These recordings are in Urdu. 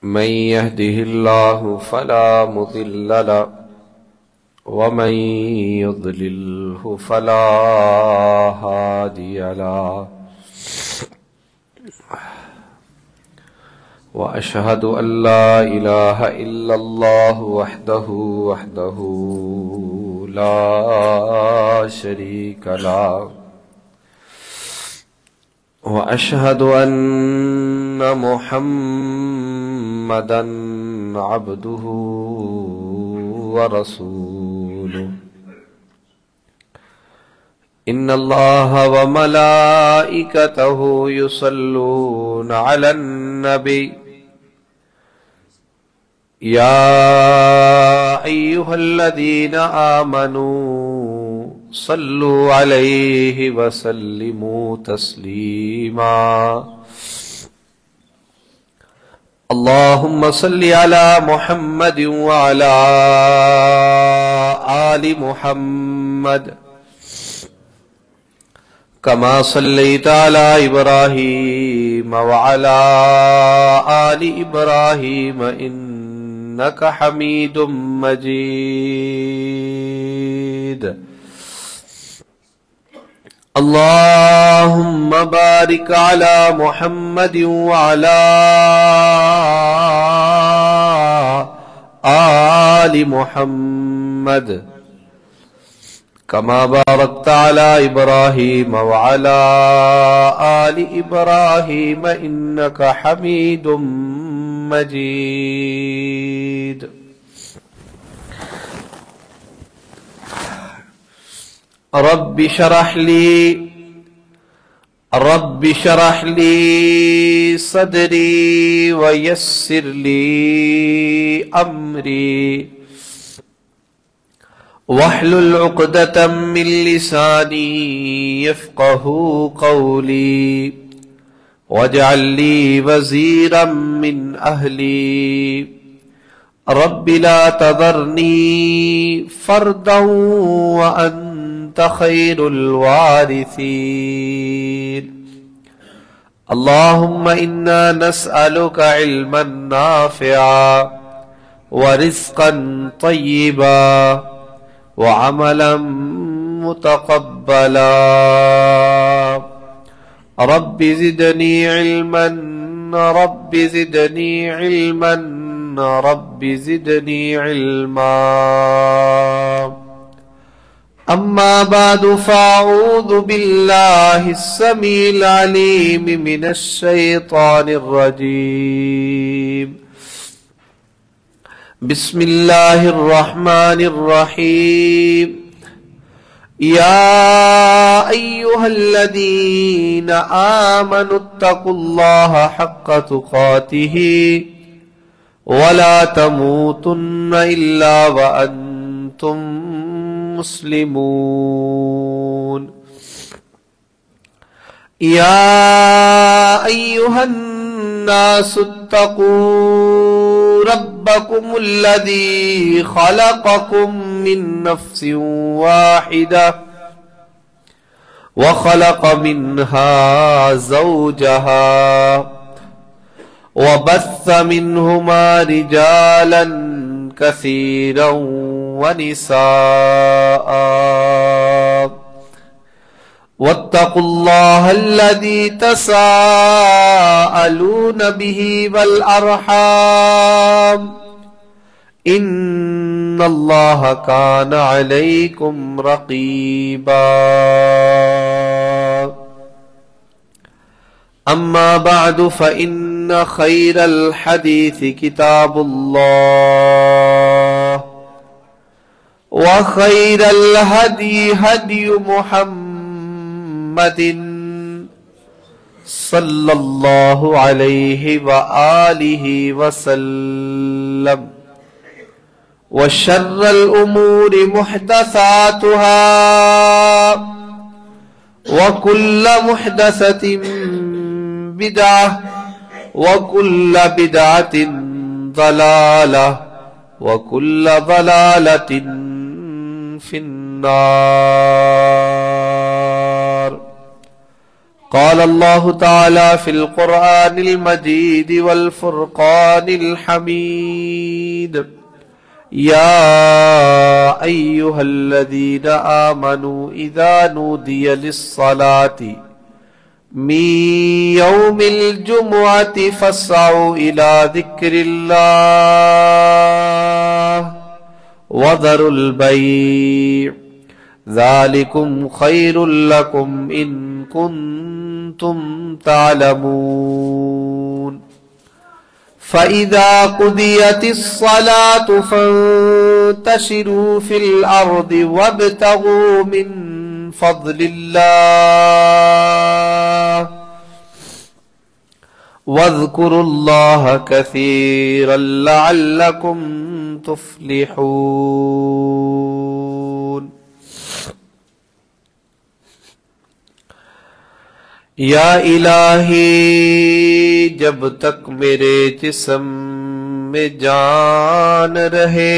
من يهده الله فلا مضل له ومن يضلله فلا هادي له وأشهد أن لا إله إلا الله وحده لا شريك له وأشهد أن محمدًا عبده ورسوله إن الله وملائكته يصلون على النبي يا أيها الذين آمنوا صلوا عليه وسلموا تسليما اللهم صل على محمد وعلى آل محمد كما صليت على إبراهيم وعلى آل إبراهيم إنك حميد مجيد اللهم بارك على محمد وعلى آل محمد كما باركت على إبراهيم وعلى آل إبراهيم إنك حميد مجيد رب شرح لي صدري ويسر لي أمري واحلل عقدة من لساني يفقه قولي واجعل لي وزيرا من أهلي رب لا تذرني فردا وأنت خير الوارثين اللهم إنا نسألك علما نافعا ورزقا طيبا وعملا متقبلا رب زدني علما رب زدني علما رب زدني علما أما بعد فأعوذ بالله السميع العليم من الشيطان الرجيم بسم الله الرحمن الرحيم يا أيها الذين آمنوا اتقوا الله حق تقاته ولا تموتن إلا وأنتم مسلمون يا أيها الناس اتقوا ربكم الذي خلقكم من نفس واحدة وخلق منها زوجها وبث منهما رجالا كثيرا ونساء واتقوا الله الذي تساءلون به والأرحام إن الله كان عليكم رقيبا أما بعد فإن خير الحديث كتاب الله وخير الهدي هدي محمد صلى الله عليه وآله وسلم وشر الأمور محدثاتها وكل محدثة بدعة وكل بدعة ضلالة وكل ضلالة في النار قال الله تعالى في القرآن المجيد والفرقان الحميد يا أيها الذين آمنوا إذا نودي للصلاة من يوم الجمعة فاسعوا إلى ذكر الله وذروا البيع ذلكم خير لكم إن كنتم تعلمون فإذا قضيت الصلاة فانتشروا في الأرض وابتغوا من فضل الله واذكروا الله كثيرا لعلكم تفلحون یا الہی جب تک میرے جسم میں جان رہے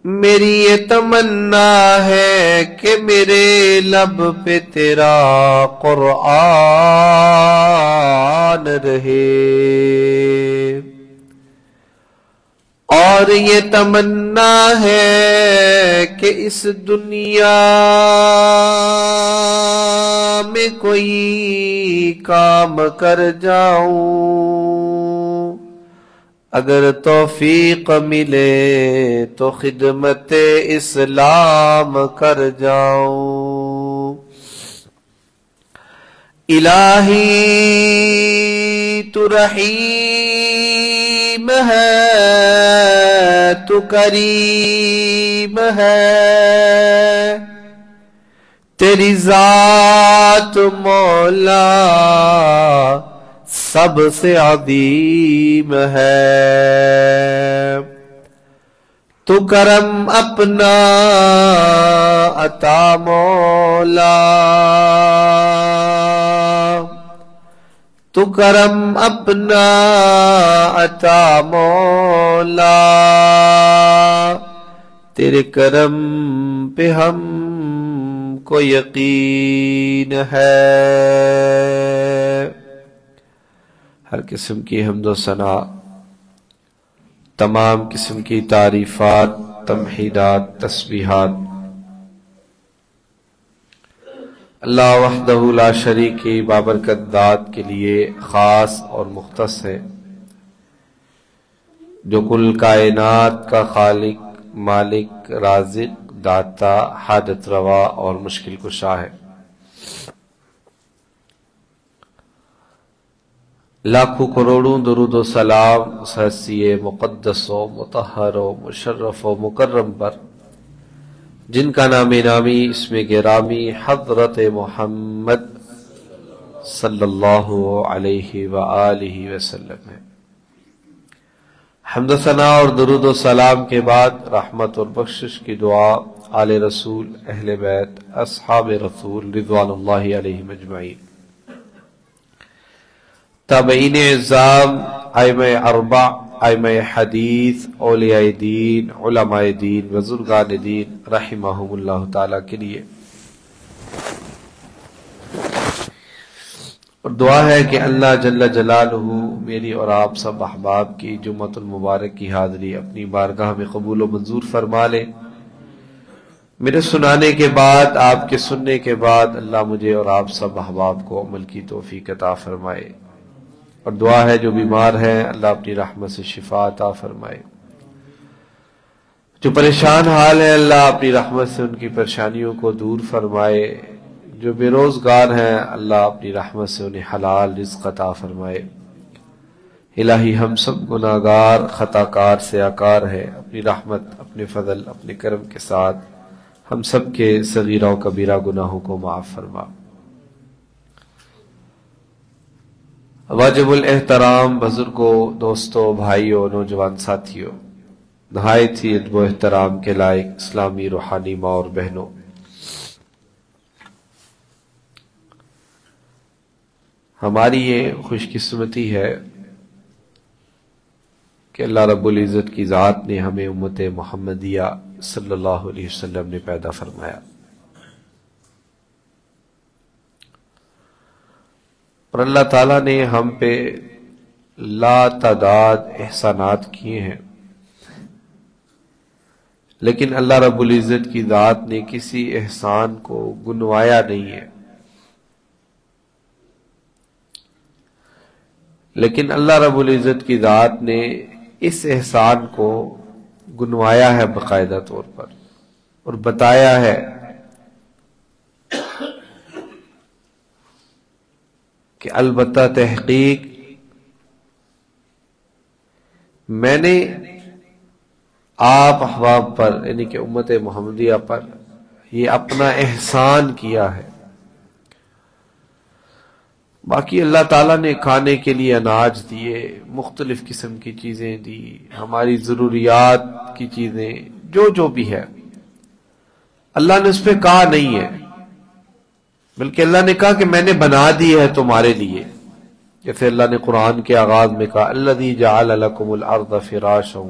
میری یہ تمنا ہے کہ میرے لب پہ تیرا قرآن رہے اور یہ تمنا ہے کہ اس دنیا میں کوئی کام کر جاؤں اگر توفیق ملے تو خدمت اسلام کر جاؤں الہی تو رحیم ہے تو کریم ہے تیری ذات مولا سب سے عظیم ہے تو کرم اپنا عطا مولا تو کرم اپنا عطا مولا تیرے کرم پہ ہم کو یقین ہے ہر قسم کی حمد و ثنا تمام قسم کی تعریفات تمحیدات تسبیحات اللہ وحدہ لا شریک کی بابرکت ذات کے لیے خاص اور مختص ہے جو کل کائنات کا خالق مالک رازق داتا حاجت روا اور مشکل کشا ہے لاکھوں کروڑوں درود و سلام اس حسی مقدس و مطہر و مشرف و مکرم پر جن کا نام نامی اسم گرامی حضرت محمد صلی اللہ علیہ وآلہ وسلم ہے حمد و ثنا اور درود و سلام کے بعد رحمت اور بخشش کی دعا آل رسول اہل بیت اصحاب رسول رضوان اللہ علیہم اجمعین تابعین اعظام ائمہ اربع ائمہ حدیث اولیاء دین علماء دین بزرگان دین رحمہم اللہ تعالیٰ کے لیے اور دعا ہے کہ اللہ جل جلالہ میری اور آپ سب احباب کی جمعۃ المبارک کی حاضری اپنی بارگاہ میں قبول و منظور فرما لے میرے سنانے کے بعد آپ کے سننے کے بعد اللہ مجھے اور آپ سب احباب کو عمل کی توفیق عطا فرمائے اور دعا ہے جو بیمار ہیں اللہ اپنی رحمت سے شفا عطا فرمائے جو پریشان حال ہے اللہ اپنی رحمت سے ان کی پریشانیوں کو دور فرمائے جو بے روزگار ہیں اللہ اپنی رحمت سے انہیں حلال رزق عطا فرمائے الہی ہم سب گناہگار خطاکار سیاکار ہے اپنی رحمت اپنے فضل اپنے کرم کے ساتھ ہم سب کے صغیرہ و کبیرہ گناہوں کو معاف فرما واجب الاحترام بزرگوں دوستوں بھائیوں نوجوان ساتھیوں نہایت ہی ادب و احترام کے لائق اسلامی روحانی ماں اور بہنوں ہماری یہ خوش قسمتی ہے کہ اللہ رب العزت کی ذات نے ہمیں امت محمدیہ صلی اللہ علیہ وسلم نے پیدا فرمایا اور اللہ تعالیٰ نے ہم پہ لا تعداد احسانات کیے ہیں، لیکن اللہ رب العزت کی ذات نے کسی احسان کو گنوایا نہیں ہے، لیکن اللہ رب العزت کی ذات نے اس احسان کو گنوایا ہے باقاعدہ طور پر، اور بتایا ہے کہ البتہ تحقیق میں نے آپ احباب پر یعنی کہ امت محمدیہ پر یہ اپنا احسان کیا ہے۔ باقی اللہ تعالیٰ نے کھانے کے لیے اناج دیے، مختلف قسم کی چیزیں دی، ہماری ضروریات کی چیزیں جو بھی ہے اللہ نے اس پہ کہا نہیں ہے، بلکہ اللہ نے کہا کہ میں نے بنا دی ہے تمہارے لیے۔ جیسے اللہ نے قرآن کے آغاز میں کہا الذی جعل لکم الارض فراشا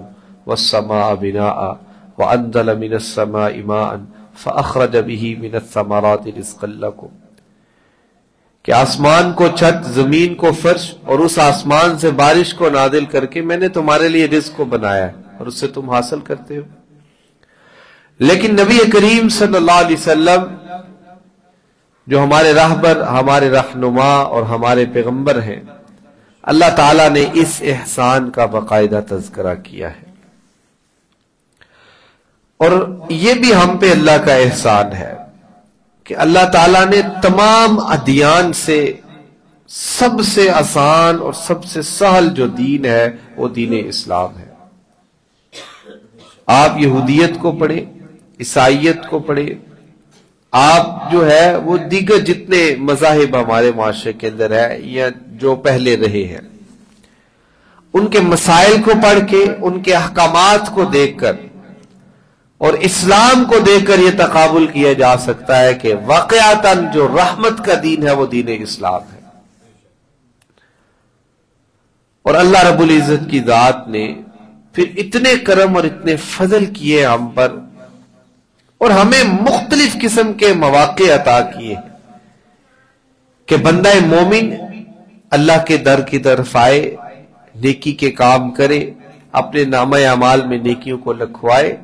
والسماء بناء وانزل من السماء ماء فاخرج به من الثمرات رزقا لکم، کہ آسمان کو چھت، زمین کو فرش، اور اس آسمان سے بارش کو نازل کر کے میں نے تمہارے لیے رزق کو بنایا ہے اور اس سے تم حاصل کرتے ہو۔ لیکن نبی کریم صلی اللہ علیہ وسلم جو ہمارے راہبر، ہمارے رہنما اور ہمارے پیغمبر ہیں، اللہ تعالیٰ نے اس احسان کا باقاعدہ تذکرہ کیا ہے، اور یہ بھی ہم پہ اللہ کا احسان ہے کہ اللہ تعالیٰ نے تمام ادیان سے سب سے آسان اور سب سے سہل جو دین ہے وہ دین اسلام ہے۔ آپ یہودیت کو پڑھیں، عیسائیت کو پڑھیں، آپ جو ہے وہ دیگر جتنے مذاہب ہمارے معاشرے کے اندر ہے یا جو پہلے رہے ہیں، ان کے مسائل کو پڑھ کے، ان کے احکامات کو دیکھ کر اور اسلام کو دیکھ کر یہ تقابل کیا جا سکتا ہے کہ واقعتاً جو رحمت کا دین ہے وہ دین اسلام ہے۔ اور اللہ رب العزت کی ذات نے پھر اتنے کرم اور اتنے فضل کیے ہم پر، اور ہمیں مختلف قسم کے مواقع عطا کیے کہ بندہ مومن اللہ کے در کی طرف آئے، نیکی کے کام کرے، اپنے نامہ اعمال میں نیکیوں کو لکھوائے،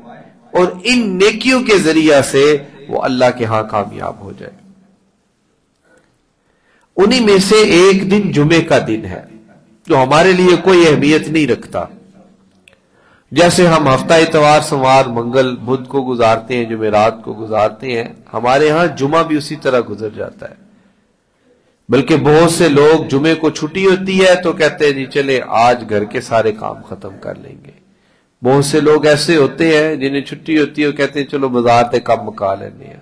اور ان نیکیوں کے ذریعہ سے وہ اللہ کے ہاں کامیاب ہو جائے۔ انہی میں سے ایک دن جمعے کا دن ہے جو ہمارے لیے کوئی اہمیت نہیں رکھتا، جیسے ہم ہفتہ اتوار، سوموار، منگل، بدھ کو گزارتے ہیں، جمعرات کو گزارتے ہیں، ہمارے ہاں جمعہ بھی اسی طرح گزر جاتا ہے۔ بلکہ بہت سے لوگ جمعے کو چھٹی ہوتی ہے تو کہتے ہیں جی چلے آج گھر کے سارے کام ختم کر لیں گے۔ بہت سے لوگ ایسے ہوتے ہیں جنہیں چھٹی ہوتی ہے وہ کہتے ہیں چلو بازار تے کم مکا لینے ہیں،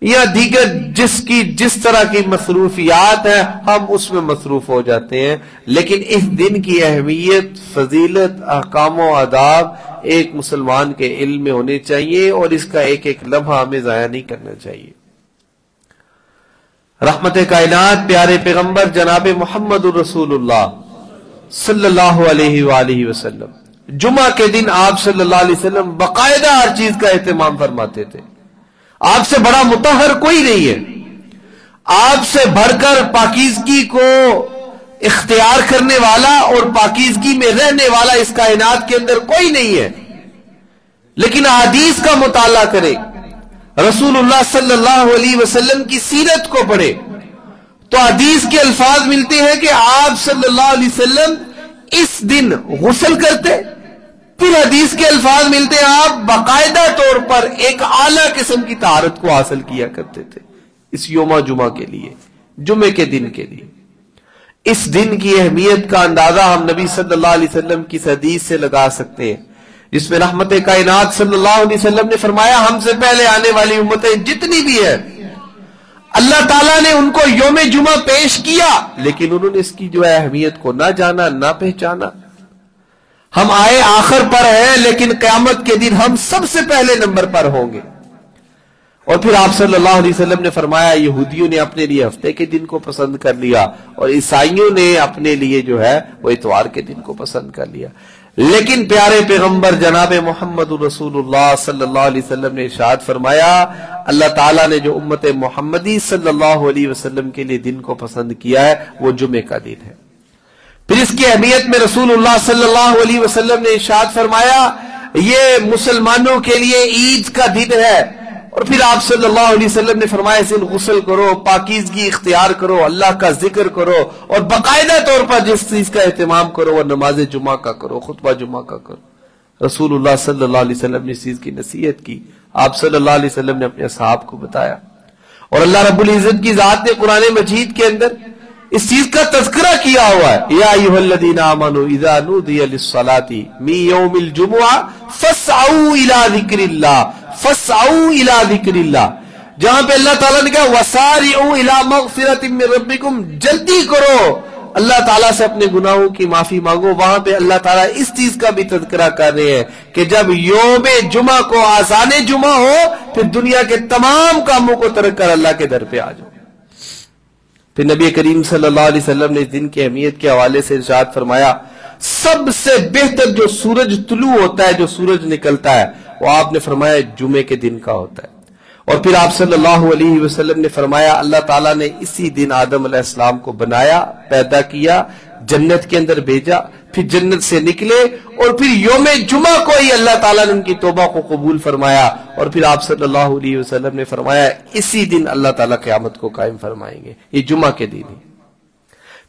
یا دیگر جس طرح کی مصروفیات ہیں ہم اس میں مصروف ہو جاتے ہیں۔ لیکن اس دن کی اہمیت، فضیلت، احکام و آداب ایک مسلمان کے علم میں ہونے چاہیے، اور اس کا ایک ایک لمحہ ہمیں ضائع نہیں کرنا چاہیے۔ رحمت کائنات پیارے پیغمبر جناب محمد الرسول اللہ صلی اللہ علیہ وآلہ وسلم جمعہ کے دن آپ صلی اللہ علیہ وسلم باقاعدہ ہر چیز کا اہتمام فرماتے تھے۔ آپ سے بڑا مطہر کوئی نہیں ہے، آپ سے بڑھ کر پاکیزگی کو اختیار کرنے والا اور پاکیزگی میں رہنے والا اس کائنات کے اندر کوئی نہیں ہے۔ لیکن احادیث کا مطالعہ کرے، رسول اللہ صلی اللہ علیہ وسلم کی سیرت کو پڑھے تو حدیث کے الفاظ ملتے ہیں کہ آپ صلی اللہ علیہ وسلم اس دن غسل کرتے، پھر حدیث کے الفاظ ملتے ہیں آپ باقاعدہ طور پر ایک اعلیٰ قسم کی طہارت کو حاصل کیا کرتے تھے اس یوم جمعہ کے لیے، جمعے کے دن کے لیے۔ اس دن کی اہمیت کا اندازہ ہم نبی صلی اللہ علیہ وسلم کی حدیث سے لگا سکتے ہیں، جس میں رحمت کائنات صلی اللہ علیہ وسلم نے فرمایا ہم سے پہلے آنے والی امتیں جتنی بھی ہیں اللہ تعالیٰ نے ان کو یوم جمعہ پیش کیا، لیکن انہوں نے اس کی جو ہے اہمیت کو نہ جانا، نہ پہچانا۔ ہم آئے آخر پر ہیں، لیکن قیامت کے دن ہم سب سے پہلے نمبر پر ہوں گے۔ اور پھر آپ صلی اللہ علیہ وسلم نے فرمایا یہودیوں نے اپنے لیے ہفتے کے دن کو پسند کر لیا، اور عیسائیوں نے اپنے لیے جو ہے وہ اتوار کے دن کو پسند کر لیا۔ لیکن پیارے پیغمبر جناب محمد رسول اللہ صلی اللہ علیہ وسلم نے ارشاد فرمایا اللہ تعالیٰ نے جو امت محمدی صلی اللہ علیہ وسلم کے لیے دن کو پسند کیا ہے وہ جمعے کا دن ہے۔ پھر اس کی اہمیت میں رسول اللہ صلی اللہ علیہ وسلم نے ارشاد فرمایا یہ مسلمانوں کے لیے عید کا دن ہے، اور پھر آپ صلی اللہ علیہ وسلم نے فرمایا اس دن غسل کرو، پاکیزگی اختیار کرو، اللہ کا ذکر کرو، اور باقاعدہ طور پر جس چیز کا اہتمام کرو وہ نماز جمعہ کا کرو، خطبہ جمعہ کا کرو۔ رسول اللہ صلی اللہ علیہ وسلم نے اس چیز کی نصیحت کی، آپ صلی اللہ علیہ وسلم نے اپنے اصحاب کو بتایا، اور اللہ رب العزت کی ذات نے قرآن مجید کے اندر اس چیز کا تذکرہ کیا ہوا ہے، یا ایھا الذین آمنوا اذا نودی للصلاۃ من یوم الجمعہ فاسعوا الی ذکر اللہ، فاسعوا الی ذکر اللہ، جہاں پہ اللہ تعالیٰ نے کہا وسارعوا الی مغفرۃ من ربکم، جلدی کرو اللہ تعالیٰ سے اپنے گناہوں کی معافی مانگو، وہاں پہ اللہ تعالیٰ اس چیز کا بھی تذکرہ کر رہے ہیں کہ جب یوم جمعہ کو آذان جمعہ ہو پھر دنیا کے تمام کاموں کو ترک کر اللہ کے در پہ آ جاؤ۔ پھر نبی کریم صلی اللہ علیہ وسلم نے اس دن کی اہمیت کے حوالے سے ارشاد فرمایا سب سے بہتر جو سورج طلوع ہوتا ہے، جو سورج نکلتا ہے، وہ آپ نے فرمایا جمعے کے دن کا ہوتا ہے۔ اور پھر آپ صلی اللہ علیہ وسلم نے فرمایا اللہ تعالیٰ نے اسی دن آدم علیہ السلام کو بنایا، پیدا کیا، جنت کے اندر بھیجا، پھر جنت سے نکلے، اور پھر یوم جمعہ کو ہی اللہ تعالیٰ نے ان کی توبہ کو قبول فرمایا، اور پھر آپ صلی اللہ علیہ وسلم نے فرمایا اسی دن اللہ تعالیٰ قیامت کو قائم فرمائیں گے، یہ جمعہ کے دن ہی۔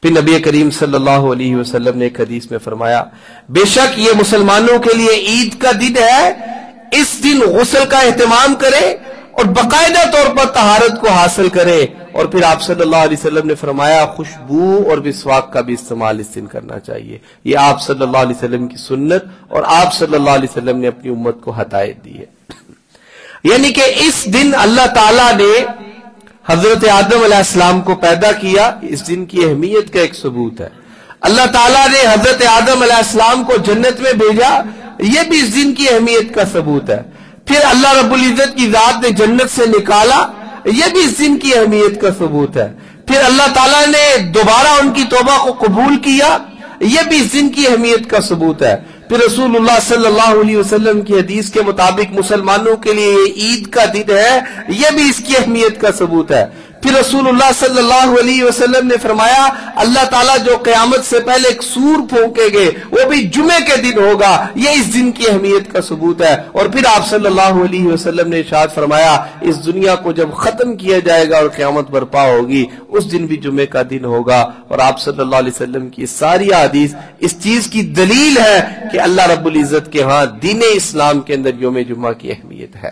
پھر نبی کریم صلی اللہ علیہ وسلم نے ایک حدیث میں فرمایا بے شک یہ مسلمانوں کے لیے عید کا دن ہے، اس دن غسل کا اہتمام کرے اور باقاعدہ طور پر طہارت کو حاصل کرے، اور پھر آپ صلی اللہ علیہ وسلم نے فرمایا خوشبو اور مسواک کا بھی استعمال اس دن کرنا چاہیے۔ یہ آپ صلی اللہ علیہ وسلم کی سنت اور آپ صلی اللہ علیہ وسلم نے اپنی امت کو ہدایت دی ہے۔ یعنی کہ اس دن اللہ تعالیٰ نے حضرت آدم علیہ السلام کو پیدا کیا، اس دن کی اہمیت کا ایک ثبوت ہے۔ اللہ تعالیٰ نے حضرت آدم علیہ السلام کو جنت میں بھیجا، یہ بھی اس دن کی اہمیت کا ثبوت ہے۔ پھر اللہ رب العزت کی ذات نے جنت سے نکالا، یہ بھی اس دن کی اہمیت کا ثبوت ہے۔ پھر اللہ تعالیٰ نے دوبارہ ان کی توبہ کو قبول کیا، یہ بھی اس دن کی اہمیت کا ثبوت ہے۔ پھر رسول اللہ صلی اللہ علیہ وسلم کی حدیث کے مطابق مسلمانوں کے لیے یہ عید کا دن ہے، یہ بھی اس کی اہمیت کا ثبوت ہے۔ پھر رسول اللہ صلی اللہ علیہ وسلم نے فرمایا اللہ تعالیٰ جو قیامت سے پہلے ایک سور پھونکے گے وہ بھی جمعے کے دن ہوگا، یہ اس دن کی اہمیت کا ثبوت ہے۔ اور پھر آپ صلی اللہ علیہ وسلم نے ارشاد فرمایا اس دنیا کو جب ختم کیا جائے گا اور قیامت برپا ہوگی اس دن بھی جمعے کا دن ہوگا۔ اور آپ صلی اللہ علیہ وسلم کی ساری احادیث اس چیز کی دلیل ہے کہ اللہ رب العزت کے ہاں دین اسلام کے اندر یوم جمعہ کی اہمیت ہے۔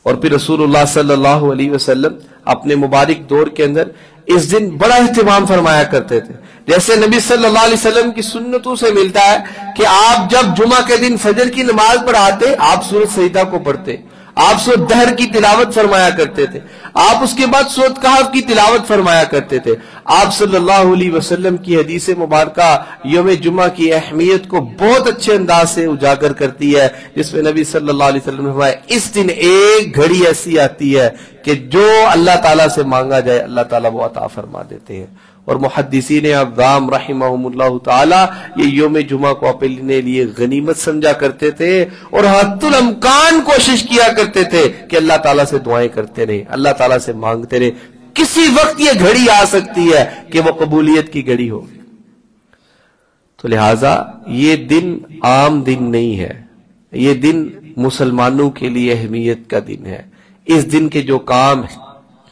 اور پھر رسول اللہ صلی اللہ علیہ وسلم اپنے مبارک دور کے اندر اس دن بڑا اہتمام فرمایا کرتے تھے، جیسے نبی صلی اللہ علیہ وسلم کی سنتوں سے ملتا ہے کہ آپ جب جمعہ کے دن فجر کی نماز پڑھاتے آپ سورۃ سجدہ کو پڑھتے، آپ سورۃ دہر کی تلاوت فرمایا کرتے تھے، آپ اس کے بعد سورۃ کہف کی تلاوت فرمایا کرتے تھے۔ آپ صلی اللہ علیہ وسلم کی حدیث مبارکہ یوم جمعہ کی اہمیت کو بہت اچھے انداز سے اجاگر کرتی ہے، جس میں نبی صلی اللہ علیہ وسلم نے فرمایا اس دن ایک گھڑی ایسی آتی ہے کہ جو اللہ تعالیٰ سے مانگا جائے اللہ تعالیٰ وہ عطا فرما دیتے ہیں۔ اور محدثین اعظام رحمہم اللہ تعالی یہ یوم جمعہ کو اپنے لیے غنیمت سمجھا کرتے تھے اور حد الامکان کوشش کیا کرتے تھے کہ اللہ تعالیٰ سے دعائیں کرتے رہے، اللہ تعالیٰ سے مانگتے رہے، کسی وقت یہ گھڑی آ سکتی ہے کہ وہ قبولیت کی گھڑی ہو۔ تو لہٰذا یہ دن عام دن نہیں ہے، یہ دن مسلمانوں کے لیے اہمیت کا دن ہے۔ اس دن کے جو کام ہیں،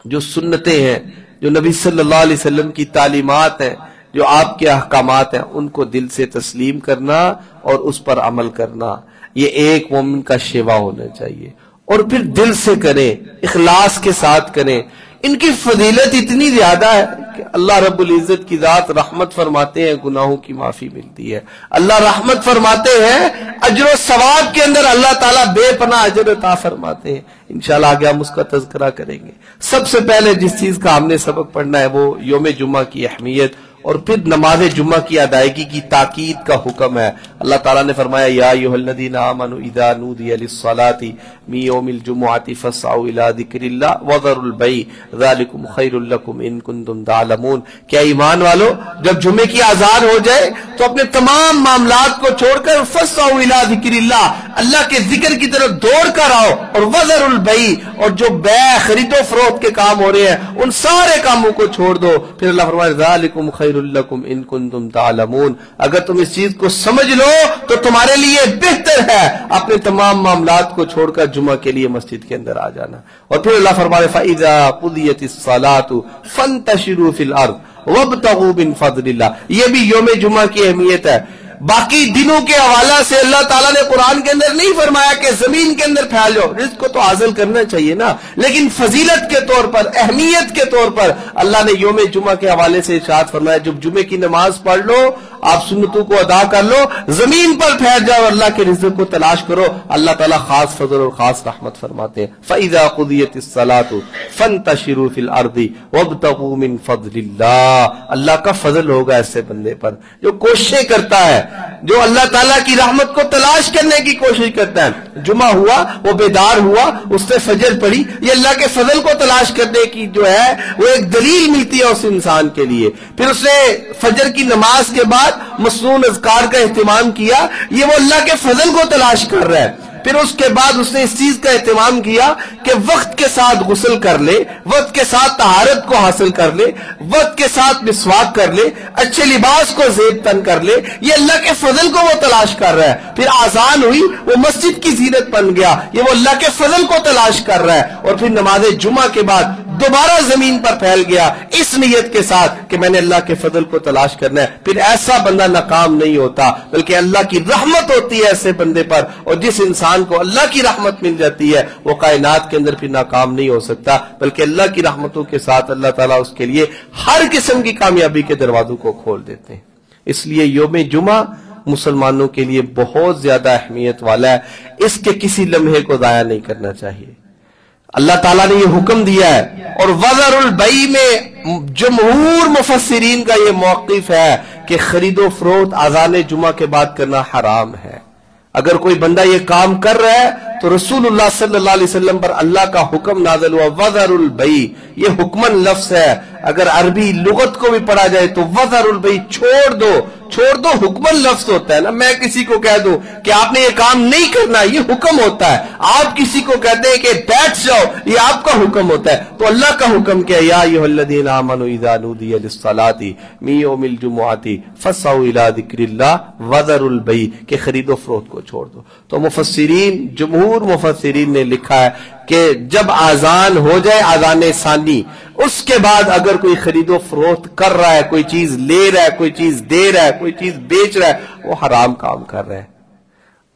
جو سنتیں ہیں، جو نبی صلی اللہ علیہ وسلم کی تعلیمات ہیں، جو آپ کے احکامات ہیں، ان کو دل سے تسلیم کرنا اور اس پر عمل کرنا، یہ ایک مومن کا شیوا ہونا چاہیے۔ اور پھر دل سے کریں، اخلاص کے ساتھ کریں۔ ان کی فضیلت اتنی زیادہ ہے کہ اللہ رب العزت کی ذات رحمت فرماتے ہیں، گناہوں کی معافی ملتی ہے۔ اللہ رحمت فرماتے ہیں، اجر و ثواب کے اندر اللہ تعالیٰ بے پناہ اجر عطا فرماتے ہیں۔ انشاءاللہ آگے ہم اس کا تذکرہ کریں گے۔ سب سے پہلے جس چیز کا ہم نے سبق پڑھنا ہے وہ یوم جمعہ کی اہمیت اور پھر نماز جمعہ کی ادائیگی کی تاکید کا حکم ہے۔ اللہ تعالیٰ نے فرمایا یا ایھا الذین آمنوا اذا نودی للصلاۃ من یوم الجمعۃ فاسعوا الی ذکر اللہ وذروا البیع ذلکم خیر لکم ان کنتم تعلمون۔ کیا ایمان والو، جب جمعے کی اذان ہو جائے تو اپنے تمام معاملات کو چھوڑ کر فاسعوا الی ذکر اللہ، اللہ کے ذکر کی طرف دوڑ کر آؤ، اور وذروا البیع، اور جو بیع خرید و فروخت کے کام ہو رہے ہیں ان سارے کاموں کو چھوڑ دو۔ پھر اللہ فرمائے ذالکم خیر لکم ان کنتم تعلمون، اگر تم اس چیز کو سمجھ لو تو تمہارے لیے بہتر ہے اپنے تمام معاملات کو چھوڑ کر جمعہ کے لیے مسجد کے اندر آ جانا۔ اور پھر اللہ فرمائے فَإِذَا قُضِيَتِ الصَّلَاةُ فَانتَشِرُوا فِي الْأَرْضِ وَابْتَغُوا مِن فَضْلِ اللَّهِ۔ یہ بھی یوم جمعہ کی اہمیت ہے۔ باقی دنوں کے حوالہ سے اللہ تعالیٰ نے قرآن کے اندر نہیں فرمایا کہ زمین کے اندر پھیل جاؤ، رزق کو تو حاصل کرنا چاہیے نا، لیکن فضیلت کے طور پر، اہمیت کے طور پر اللہ نے یوم جمعہ کے حوالے سے ارشاد فرمایا جب جمعے کی نماز پڑھ لو، آپ سنتوں کو ادا کر لو، زمین پر پھیل جاؤ، اللہ کے رزق کو تلاش کرو، اللہ تعالیٰ خاص فضل اور خاص رحمت فرماتے ہیں۔ فَإِذَا قُضِيَتِ الصَّلَاةُ فَانتَشِرُوا فِي الْأَرْضِ وَابْتَغُوا مِن فَضْلِ اللَّهِ۔ اللہ کا فضل ہوگا ایسے بندے پر جو کوششیں کرتا ہے، جو اللہ تعالیٰ کی رحمت کو تلاش کرنے کی کوشش کرتا ہے۔ جمعہ ہوا، وہ بیدار ہوا، اس نے فجر پڑھی، یہ اللہ کے فضل کو تلاش کرنے کی جو ہے وہ ایک دلیل ملتی ہے اس انسان کے لیے۔ پھر اس نے فجر کی نماز کے بعد مسنون اذکار کا اہتمام کیا، یہ وہ اللہ کے فضل کو تلاش کر رہا ہے۔ پھر اس کے بعد اس نے اس چیز کا اہتمام کیا کہ وقت کے ساتھ غسل کر لے، وقت کے ساتھ طہارت کو حاصل کر لے، وقت کے ساتھ مسواک کر لے، اچھے لباس کو زیب تن کر لے، یہ اللہ کے فضل کو وہ تلاش کر رہا ہے۔ پھر آذان ہوئی، وہ مسجد کی زینت بن گیا، یہ وہ اللہ کے فضل کو تلاش کر رہا ہے۔ اور پھر نماز جمعہ کے بعد دوبارہ زمین پر پھیل گیا اس نیت کے ساتھ کہ میں نے اللہ کے فضل کو تلاش کرنا ہے۔ پھر ایسا بندہ ناکام نہیں ہوتا، بلکہ اللہ کی رحمت ہوتی ہے ایسے بندے پر، اور جس انسان کو اللہ کی رحمت مل جاتی ہے وہ کائنات کے اندر پھر ناکام نہیں ہو سکتا، بلکہ اللہ کی رحمتوں کے ساتھ اللہ تعالیٰ اس کے لیے ہر قسم کی کامیابی کے دروازوں کو کھول دیتے ہیں۔ اس لیے یوم جمعہ مسلمانوں کے لیے بہت زیادہ اہمیت والا ہے، اس کے کسی لمحے کو ضائع نہیں کرنا چاہیے۔ اللہ تعالیٰ نے یہ حکم دیا ہے، اور وذر البیع میں جمہور مفسرین کا یہ موقف ہے کہ خرید و فروخت اذان جمعہ کے بعد کرنا حرام ہے۔ اگر کوئی بندہ یہ کام کر رہا ہے تو رسول اللہ صلی اللہ علیہ وسلم پر اللہ کا حکم نازل ہوا وذر البیع، یہ حکمن لفظ ہے۔ اگر عربی لغت کو بھی پڑھا جائے تو وذر البیع چھوڑ دو، چھوڑ دو حکمن لفظ ہوتا ہے نا۔ میں کسی کو کہہ دوں کہ آپ نے یہ کام نہیں کرنا، یہ حکم ہوتا ہے۔ آپ کسی کو کہتے ہیں کہ بیٹھ جاؤ، یہ آپ کا حکم ہوتا ہے۔ تو اللہ کا حکم کیا؟ یا ایھا الذین آمنوا اذا نودی للصلاۃ من یوم الجمعۃ فاسعوا الی ذکر اللہ وذروا البیع، کہ خرید و فروخت کو چھوڑ دو۔ تو مفسرین، جمہور مفسرین نے لکھا ہے کہ جب آذان ہو جائے، آذان ثانی، اس کے بعد اگر کوئی خرید و فروخت کر رہا ہے، کوئی چیز لے رہا ہے، کوئی چیز دے رہا ہے، کوئی چیز بیچ رہا ہے، وہ حرام کام کر رہا ہے۔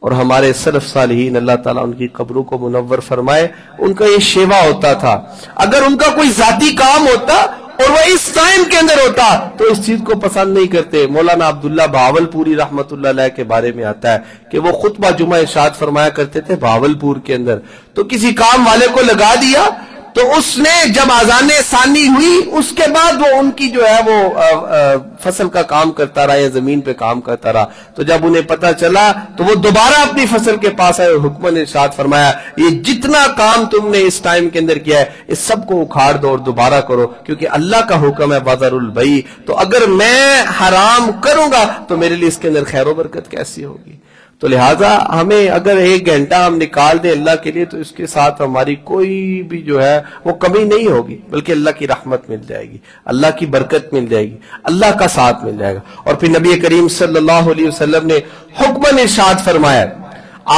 اور ہمارے سلف صالحین اللہ تعالیٰ ان کی قبروں کو منور فرمائے، ان کا یہ شیوا ہوتا تھا، اگر ان کا کوئی ذاتی کام ہوتا اور وہ اس ٹائم کے اندر ہوتا تو اس چیز کو پسند نہیں کرتے۔ مولانا عبداللہ بہاولپوری رحمت اللہ علیہ کے بارے میں آتا ہے کہ وہ خطبہ جمعہ ارشاد فرمایا کرتے تھے بہاولپور کے اندر، تو کسی کام والے کو لگا دیا، تو اس نے جب آذان ثانی ہوئی اس کے بعد وہ ان کی جو ہے وہ فصل کا کام کرتا رہا یا زمین پہ کام کرتا رہا۔ تو جب انہیں پتا چلا تو وہ دوبارہ اپنی فصل کے پاس آئے، حکم نے ارشاد فرمایا یہ جتنا کام تم نے اس ٹائم کے اندر کیا ہے اس سب کو اکھاڑ دو اور دوبارہ کرو، کیونکہ اللہ کا حکم ہے وذر البیع۔ تو اگر میں حرام کروں گا تو میرے لیے اس کے اندر خیر و برکت کیسی ہوگی؟ تو لہٰذا ہمیں اگر 1 گھنٹہ ہم نکال دیں اللہ کے لیے تو اس کے ساتھ ہماری کوئی بھی جو ہے وہ کمی نہیں ہوگی، بلکہ اللہ کی رحمت مل جائے گی، اللہ کی برکت مل جائے گی، اللہ کا ساتھ مل جائے گا۔ اور پھر نبی کریم صلی اللہ علیہ وسلم نے حکماً ارشاد فرمایا،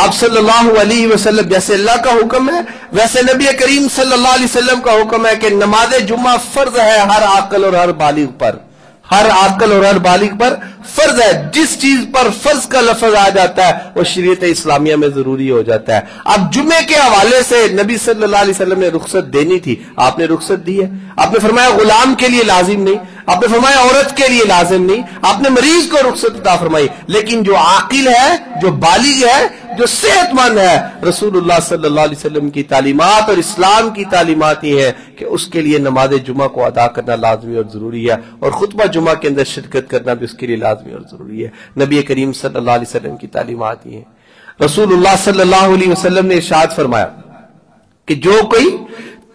آپ صلی اللہ علیہ وسلم، جیسے اللہ کا حکم ہے ویسے نبی کریم صلی اللہ علیہ وسلم کا حکم ہے کہ نماز جمعہ فرض ہے ہر عاقل اور ہر بالغ پر، ہر عاقل اور ہر بالغ پر فرض ہے۔ جس چیز پر فرض کا لفظ آ جاتا ہے وہ شریعت اسلامیہ میں ضروری ہو جاتا ہے۔ اب جمعے کے حوالے سے نبی صلی اللہ علیہ وسلم نے رخصت دینی تھی، آپ نے رخصت دی ہے۔ آپ نے فرمایا غلام کے لیے لازم نہیں، آپ نے فرمایا عورت کے لیے لازم نہیں، آپ نے مریض کو رخصت عطا فرمائی، لیکن جو عاقل ہے، جو بالغ ہے، جو صحت مند ہے، رسول اللہ صلی اللہ علیہ وسلم کی تعلیمات اور اسلام کی تعلیمات یہ ہے کہ اس کے لیے نماز جمعہ کو ادا کرنا لازمی اور ضروری ہے، اور خطبہ جمعہ کے اندر شرکت کرنا بھی اس کے لیے لازمی اور ضروری ہے۔ نبی کریم صلی اللہ علیہ وسلم کی تعلیمات یہ ہیں۔ رسول اللہ صلی اللہ علیہ وسلم نے ارشاد فرمایا کہ جو کوئی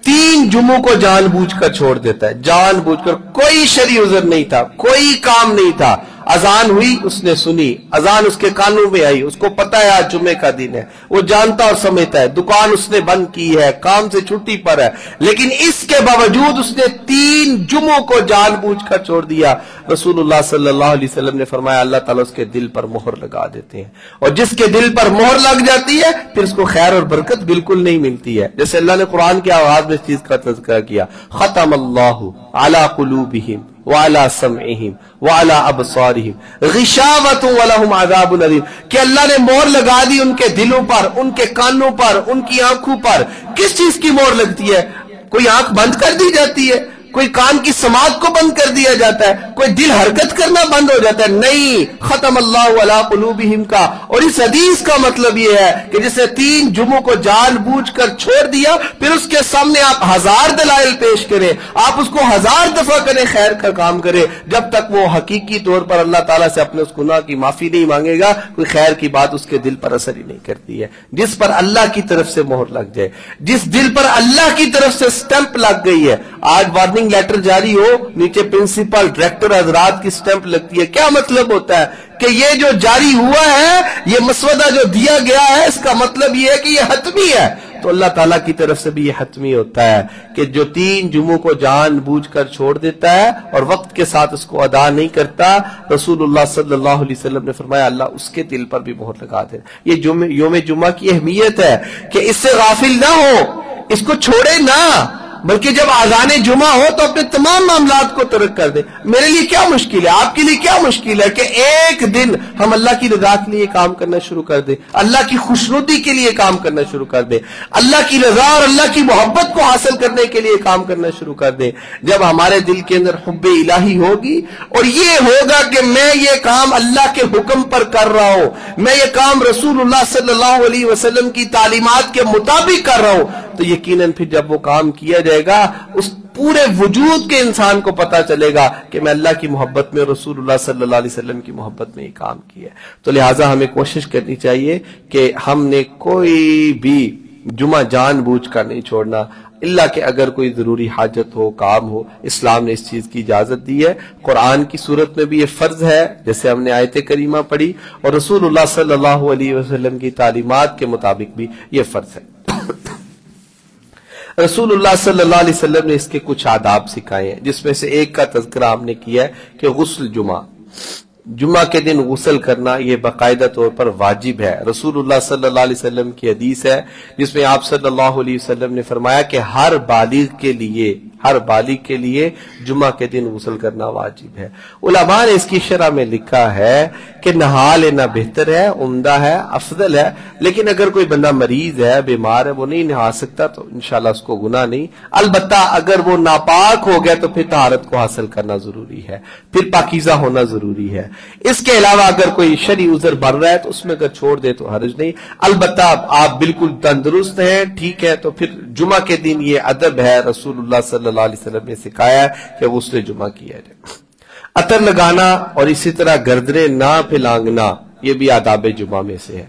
3 جمعوں کو جان بوجھ کر چھوڑ دیتا ہے، جان بوجھ کر، کوئی شرعی عذر نہیں تھا، کوئی کام نہیں تھا، اذان ہوئی اس نے سنی، اذان اس کے کانوں میں آئی، اس کو پتا ہے آج جمعے کا دن ہے، وہ جانتا اور سمجھتا ہے، دکان اس نے بند کی ہے، کام سے چھٹی پر ہے، لیکن اس کے باوجود اس نے 3 جمعوں کو جان بوجھ کر چھوڑ دیا، رسول اللہ صلی اللہ علیہ وسلم نے فرمایا اللہ تعالیٰ اس کے دل پر مہر لگا دیتے ہیں، اور جس کے دل پر مہر لگ جاتی ہے پھر اس کو خیر اور برکت بالکل نہیں ملتی ہے۔ جیسے اللہ نے قرآن کے آغاز میں اس چیز کا تذکرہ کیا، ختم اللہ علی قلوبہم وعلی سمعہم وعلی ابصارہم غشاوۃ ولہم عذاب الیم، کہ اللہ نے مہر لگا دی ان کے دلوں پر، ان کے کانوں پر، ان کی آنکھوں پر۔ کس چیز کی مہر لگتی ہے؟ کوئی آنکھ بند کر دی جاتی ہے، کوئی کان کی سماعت کو بند کر دیا جاتا ہے، کوئی دل حرکت کرنا بند ہو جاتا ہے؟ نہیں، ختم اللہ علی قلوبہم کا، اور اس حدیث کا مطلب یہ ہے کہ جسے 3 جمعوں کو جان بوجھ کر چھوڑ دیا، پھر اس کے سامنے آپ 1000 دلائل پیش کریں، آپ اس کو 1000 دفعہ کریں، خیر کا کام کریں، جب تک وہ حقیقی طور پر اللہ تعالیٰ سے اپنے اس گناہ کی معافی نہیں مانگے گا، کوئی خیر کی بات اس کے دل پر اثر ہی نہیں کرتی ہے۔ جس پر اللہ کی طرف سے مہر لگ جائے، جس دل پر اللہ کی طرف سے سٹیمپ لگ گئی ہے، آج وارننگ لیٹر جاری ہو، نیچے پرنسپل ڈائریکٹر حضرات کی سٹیمپ لگتی ہے، کیا مطلب ہوتا ہے کہ یہ جو جاری ہوا ہے، یہ مسودہ جو دیا گیا ہے، اس کا مطلب یہ ہے کہ یہ حتمی ہے۔ تو اللہ تعالیٰ کی طرف سے بھی یہ حتمی ہوتا ہے کہ جو 3 جمعوں کو جان بوجھ کر چھوڑ دیتا ہے اور وقت کے ساتھ اس کو ادا نہیں کرتا، رسول اللہ صلی اللہ علیہ وسلم نے فرمایا اللہ اس کے دل پر بھی مہر لگا دے۔ یہ یوم جمعہ کی اہمیت ہے کہ اس سے غافل نہ ہو، اس کو چھوڑے نہ، بلکہ جب اذان جمعہ ہو تو اپنے تمام معاملات کو ترک کر دے۔ میرے لیے کیا مشکل ہے، آپ کے لیے کیا مشکل ہے کہ ایک دن ہم اللہ کی رضا کے لیے کام کرنا شروع کر دیں، اللہ کی خوشنودی کے لیے کام کرنا شروع کر دیں، اللہ کی رضا اور اللہ کی محبت کو حاصل کرنے کے لیے کام کرنا شروع کر دیں۔ جب ہمارے دل کے اندر حب الہی ہوگی اور یہ ہوگا کہ میں یہ کام اللہ کے حکم پر کر رہا ہوں، میں یہ کام رسول اللہ صلی اللہ علیہ وسلم کی تعلیمات کے مطابق کر رہا ہوں، تو یقیناً پھر جب وہ کام کیا جائے گا اس پورے وجود کے انسان کو پتا چلے گا کہ میں اللہ کی محبت میں اور رسول اللہ صلی اللہ علیہ وسلم کی محبت میں یہ کام کیا ہے۔ تو لہٰذا ہمیں کوشش کرنی چاہیے کہ ہم نے کوئی بھی جمعہ جان بوجھ کر نہیں چھوڑنا، اللہ کہ اگر کوئی ضروری حاجت ہو، کام ہو، اسلام نے اس چیز کی اجازت دی ہے۔ قرآن کی صورت میں بھی یہ فرض ہے، جیسے ہم نے آیت کریمہ پڑھی، اور رسول اللہ صلی اللہ علیہ وسلم کی تعلیمات کے مطابق بھی یہ فرض ہے۔ رسول اللہ صلی اللہ علیہ وسلم نے اس کے کچھ آداب سکھائے ہیں، جس میں سے ایک کا تذکرہ ہم نے کیا ہے کہ غسل جمعہ کے دن غسل کرنا یہ باقاعدہ طور پر واجب ہے۔ رسول اللہ صلی اللہ علیہ وسلم کی حدیث ہے جس میں آپ صلی اللہ علیہ وسلم نے فرمایا کہ ہر بالغ کے لیے جمعہ کے دن غسل کرنا واجب ہے۔ علماء نے اس کی شرح میں لکھا ہے کہ نہا لینا بہتر ہے، عمدہ ہے، افضل ہے، لیکن اگر کوئی بندہ مریض ہے، بیمار ہے، وہ نہیں نہا سکتا تو انشاءاللہ اس کو گناہ نہیں، البتہ اگر وہ ناپاک ہو گیا تو پھر طہارت کو حاصل کرنا ضروری ہے، پھر پاکیزہ ہونا ضروری ہے۔ اس کے علاوہ اگر کوئی شرعی عذر بن رہا ہے تو اس میں اگر چھوڑ دے تو حرج نہیں، البتہ آپ بالکل تندرست ہیں، ٹھیک ہے، تو پھر جمعہ کے دن یہ ادب ہے، رسول اللہ صلی اللہ علیہ وسلم نے سکھایا ہے کہ غسل جمعہ کیا جائے۔ عطر لگانا اور اسی طرح گردنیں نہ پھلانگنا یہ بھی آداب جمعہ میں سے ہے۔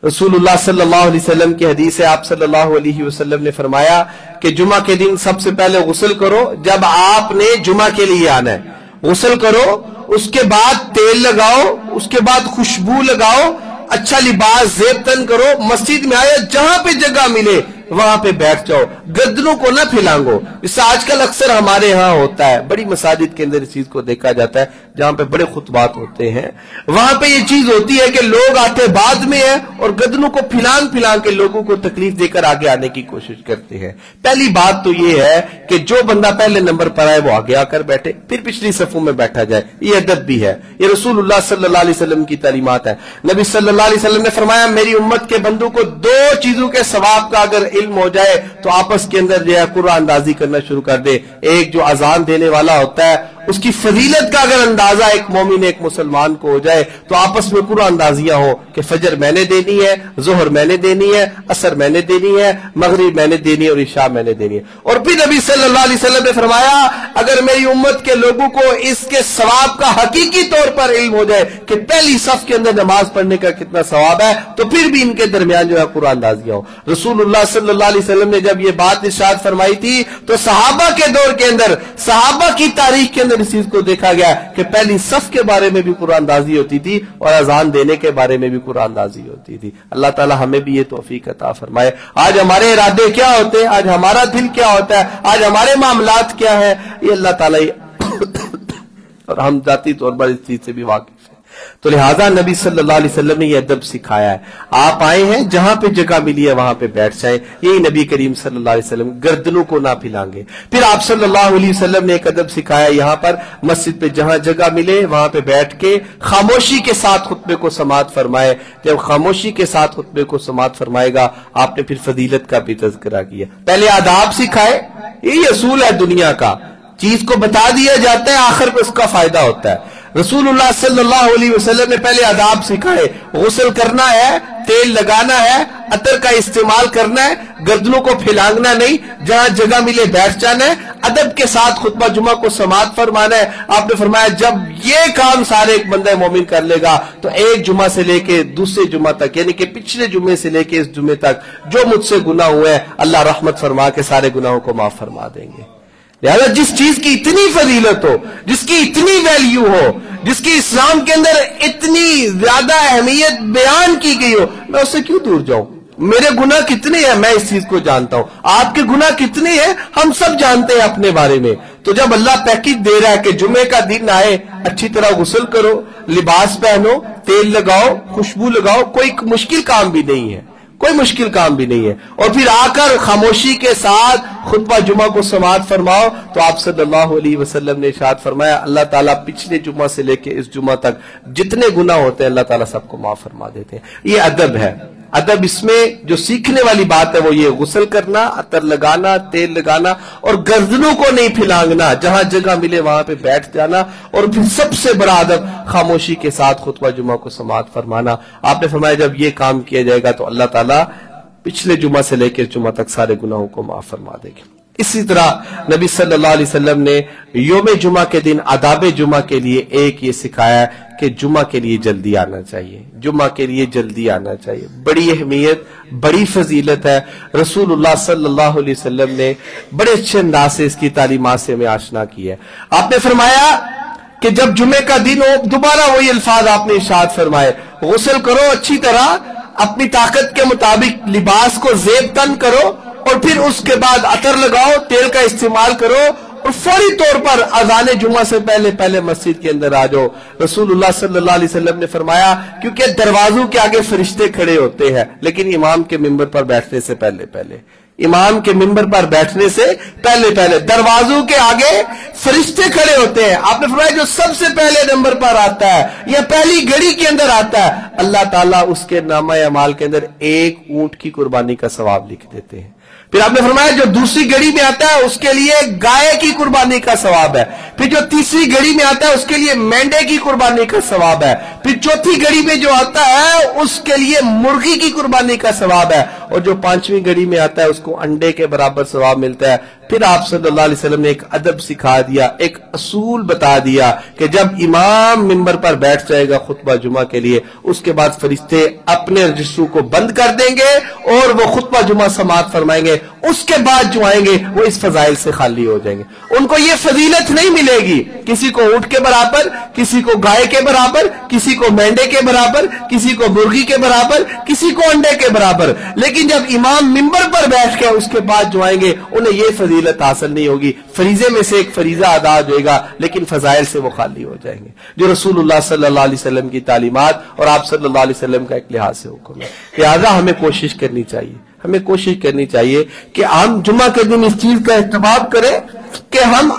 رسول اللہ صلی اللہ علیہ وسلم کی حدیث ہے، آپ صلی اللہ علیہ وسلم نے فرمایا کہ جمعہ کے دن سب سے پہلے غسل کرو، جب آپ نے جمعہ کے لیے آنا ہے غسل کرو، اس کے بعد تیل لگاؤ، اس کے بعد خوشبو لگاؤ، اچھا لباس زیب تن کرو، مسجد میں آئے جہاں پہ جگہ ملے وہاں پہ بیٹھ جاؤ، گردنوں کو نہ پھیلانگو، اس سے آج کل اکثر ہمارے ہاں ہوتا ہے، بڑی مساجد کے اندر اس چیز کو دیکھا جاتا ہے جہاں پہ بڑے خطبات ہوتے ہیں، وہاں پہ یہ چیز ہوتی ہے کہ لوگ آتے بعد میں ہیں اور گردنوں کو پھلانگ کے لوگوں کو تکلیف دے کر آگے آنے کی کوشش کرتے ہیں۔ پہلی بات تو یہ ہے کہ جو بندہ پہلے نمبر پر آئے وہ آگے آ کر بیٹھے، پھر پچھلی صفوں میں بیٹھا جائے، یہ ادب بھی ہے، یہ رسول اللہ صلی اللہ علیہ وسلم کی تعلیمات ہے۔ نبی صلی اللہ علیہ وسلم نے فرمایا میری امت کے بندوں کو 2 چیزوں کے ثواب کا اگر علم ہو جائے تو آپس کے اندر جو ہے قرآن اندازی کرنا شروع کر دے۔ ایک جو اذان دینے والا ہوتا ہے اس کی فضیلت کا اگر اندازہ ایک مومن ایک مسلمان کو ہو جائے تو آپس میں قرآن اندازیاں ہو کہ فجر میں نے دینی ہے، ظہر میں نے دینی ہے، عصر میں نے دینی ہے، مغرب میں نے دینی ہے اور عشاء میں نے دینی ہے۔ اور پھر نبی صلی اللہ علیہ وسلم نے فرمایا اگر میری امت کے لوگوں کو اس کے ثواب کا حقیقی طور پر علم ہو جائے کہ پہلی صف کے اندر نماز پڑھنے کا کتنا ثواب ہے تو پھر بھی ان کے درمیان جو ہے قرآن اندازیاں ہو۔ رسول اللہ صلی اللہ علیہ وسلم نے جب یہ بات ارشاد فرمائی تھی تو صحابہ کے دور کے اندر، صحابہ کی تاریخ کے اندر اس چیز کو دیکھا گیا کہ پہلی صف کے بارے میں بھی قرآن اندازی ہوتی تھی اور اذان دینے کے بارے میں بھی قرآن اندازی ہوتی تھی۔ اللہ تعالی ہمیں بھی یہ توفیق عطا فرمائے۔ آج ہمارے ارادے کیا ہوتے ہیں، آج ہمارا دل کیا ہوتا ہے، آج ہمارے معاملات کیا ہے، یہ اللہ تعالی اور ہم ذاتی طور پر اس چیز سے بھی واقف ہیں۔ تو لہٰذا نبی صلی اللہ علیہ وسلم نے یہ ادب سکھایا ہے۔ آپ آئے ہیں جہاں پہ جگہ ملی ہے وہاں پہ بیٹھ جائیں، یہی نبی کریم صلی اللہ علیہ وسلم، گردنوں کو نہ پھیلانگے۔ پھر آپ صلی اللہ علیہ وسلم نے ایک ادب سکھایا یہاں پر مسجد پہ جہاں جگہ ملے وہاں پہ بیٹھ کے خاموشی کے ساتھ خطبے کو سماعت فرمائے۔ جب خاموشی کے ساتھ خطبے کو سماعت فرمائے گا آپ نے پھر فضیلت کا بھی تذکرہ کیا، پہلے آداب سکھائے، یہی اصول ہے دنیا کا، چیز کو بتا دیا جاتا ہے آخر پہ اس کا فائدہ ہوتا ہے۔ رسول اللہ صلی اللہ علیہ وسلم نے پہلے آداب سکھائے، غسل کرنا ہے، تیل لگانا ہے، عطر کا استعمال کرنا ہے، گردنوں کو پھیلانگنا نہیں، جہاں جگہ ملے بیٹھ جانا ہے، ادب کے ساتھ خطبہ جمعہ کو سماعت فرمانا ہے۔ آپ نے فرمایا جب یہ کام سارے ایک بندہ مومن کر لے گا تو ایک جمعہ سے لے کے دوسرے جمعہ تک، یعنی کہ پچھلے جمعے سے لے کے اس جمعے تک جو مجھ سے گناہ ہوئے ہیں اللہ رحمت فرما کے سارے گناہوں کو معاف فرما دیں گے۔ لہذا جس چیز کی اتنی فضیلت ہو، جس کی اتنی ویلیو ہو، جس کی اسلام کے اندر اتنی زیادہ اہمیت بیان کی گئی ہو، میں اس سے کیوں دور جاؤں؟ میرے گناہ کتنے ہیں میں اس چیز کو جانتا ہوں، آپ کے گناہ کتنے ہیں ہم سب جانتے ہیں اپنے بارے میں۔ تو جب اللہ پیکج دے رہا ہے کہ جمعے کا دن آئے اچھی طرح غسل کرو، لباس پہنو، تیل لگاؤ، خوشبو لگاؤ، کوئی مشکل کام بھی نہیں ہے، کوئی مشکل کام بھی نہیں ہے، اور پھر آ کر خاموشی کے ساتھ خطبہ جمعہ کو سماعت فرماؤ تو آپ صلی اللہ علیہ وسلم نے ارشاد فرمایا اللہ تعالیٰ پچھلے جمعہ سے لے کے اس جمعہ تک جتنے گناہ ہوتے ہیں اللہ تعالیٰ سب کو معاف فرما دیتے ہیں۔ یہ ادب ہے۔ ادب اس میں جو سیکھنے والی بات ہے وہ یہ غسل کرنا، عطر لگانا، تیل لگانا اور گردنوں کو نہیں پھیلانگنا، جہاں جگہ ملے وہاں پہ بیٹھ جانا، اور پھر سب سے بڑا ادب خاموشی کے ساتھ خطبہ جمعہ کو سماعت فرمانا۔ آپ نے فرمایا جب یہ کام کیا جائے گا تو اللہ تعالیٰ پچھلے جمعہ سے لے کے جمعہ تک سارے گناہوں کو معاف فرما دے گی۔ اسی طرح نبی صلی اللہ علیہ وسلم نے یوم جمعہ کے دن آداب جمعہ کے لیے ایک یہ سکھایا کہ جمعہ کے لیے جلدی آنا چاہیے، جمعہ کے لیے جلدی آنا چاہیے۔ بڑی اہمیت، بڑی فضیلت ہے۔ رسول اللہ صلی اللہ علیہ وسلم نے بڑے اچھے انداز سے اس کی تعلیمات سے ہمیں آشنا کی ہے۔ آپ نے فرمایا کہ جب جمعے کا دن ہو، دوبارہ وہی الفاظ آپ نے ارشاد فرمائے، غسل کرو اچھی طرح، اپنی طاقت کے مطابق لباس کو زیب تن کرو، اور پھر اس کے بعد عطر لگاؤ، تیل کا استعمال کرو، اور فوری طور پر اذان جمعہ سے پہلے مسجد کے اندر آ جاؤ۔ رسول اللہ صلی اللہ علیہ وسلم نے فرمایا کیونکہ دروازوں کے آگے فرشتے کھڑے ہوتے ہیں، لیکن امام کے منبر پر بیٹھنے سے پہلے امام کے منبر پر بیٹھنے سے پہلے دروازوں کے آگے فرشتے کھڑے ہوتے ہیں۔ آپ نے فرمایا جو سب سے پہلے نمبر پر آتا ہے یا پہلی گھڑی کے اندر آتا ہے اللہ تعالیٰ اس کے نامہ اعمال کے اندر ایک اونٹ کی قربانی کا ثواب لکھ دیتے ہیں۔ پھر آپ نے فرمایا جو دوسری گھڑی میں آتا ہے اس کے لیے گائے کی قربانی کا ثواب ہے، پھر جو تیسری گھڑی میں آتا ہے اس کے لیے مینڈے کی قربانی کا ثواب ہے، پھر چوتھی گھڑی میں جو آتا ہے اس کے لیے مرغی کی قربانی کا ثواب ہے، اور جو پانچویں گھڑی میں آتا ہے اس کو انڈے کے برابر ثواب ملتا ہے۔ پھر آپ صلی اللہ علیہ وسلم نے ایک ادب سکھا دیا، ایک اصول بتا دیا کہ جب امام منبر پر بیٹھ جائے گا خطبہ جمعہ کے لیے اس کے بعد فرشتے اپنے رجسٹروں کو بند کر دیں گے اور وہ خطبہ جمعہ سماعت فرمائیں گے، اس کے بعد جو آئیں گے وہ اس فضائل سے خالی ہو جائیں گے۔ ان کو یہ فضیلت نہیں ملے گی کسی کو اونٹ کے برابر، کسی کو گائے کے برابر، کسی کو مینڈے کے برابر، کسی کو مرغی کے برابر، کسی کو انڈے کے برابر، لیکن جب امام منبر پر بیٹھ کے اس کے بعد جو آئیں گے انہیں یہ فضیلت حاصل نہیں ہوگی۔ فریضے میں سے ایک فریضہ ادا ہوئے گا لیکن فضائل سے وہ خالی ہو جائیں گے، جو رسول اللہ صلی اللہ علیہ وسلم کی تعلیمات اور آپ صلی اللہ علیہ وسلم کا ایک لحاظ سے حکم ہے۔ لہذا ہمیں کوشش کرنی چاہیے کہ ہم جمعہ کے دن اس چیز کا اہتمام کریں کہ ہم